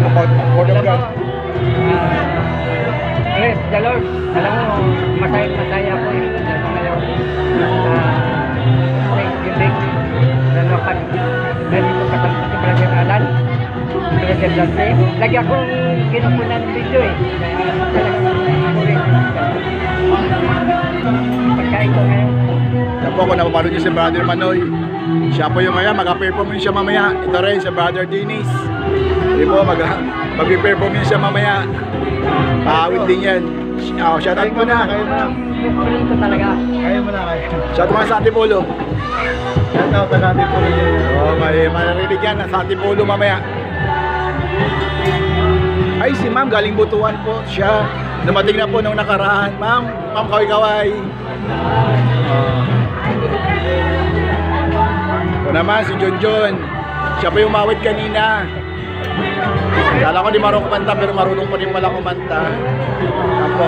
about Word of God? Praise the Lord. Alam mo, masaya ako eh. Lalo ngayon. Thanksgiving. Lalo ka. Dahil ko kasama si Brother Alan. Brother Dante. Lagi akong kinukunan ng video eh. Kaya talagang kulit. Pagkain ko ngayon. Yan po, kung napapanood niyo si Brother Manoy, siya po yung maya, mag-perform siya mamaya. Ito rin si Brother Dennis. Hindi po, mag-perform siya mamaya. Paawit din yan. Shoutout mo na. Kulit ko talaga. Kaya mo na kayo. Shoutout mo sa Antipolo. Shoutout na natin po rin yun. Oo, may maririnig yan sa Antipolo mamaya. Ay, si ma'am, galing Butuan po siya. Dumating na po nung nakaraan. Ma'am, kaway-kaway. Ito naman, si John John. Siya po yung mawit kanina. Kala ko di marunong kumanta, pero marunong pa rin pala kumanta. Yan po.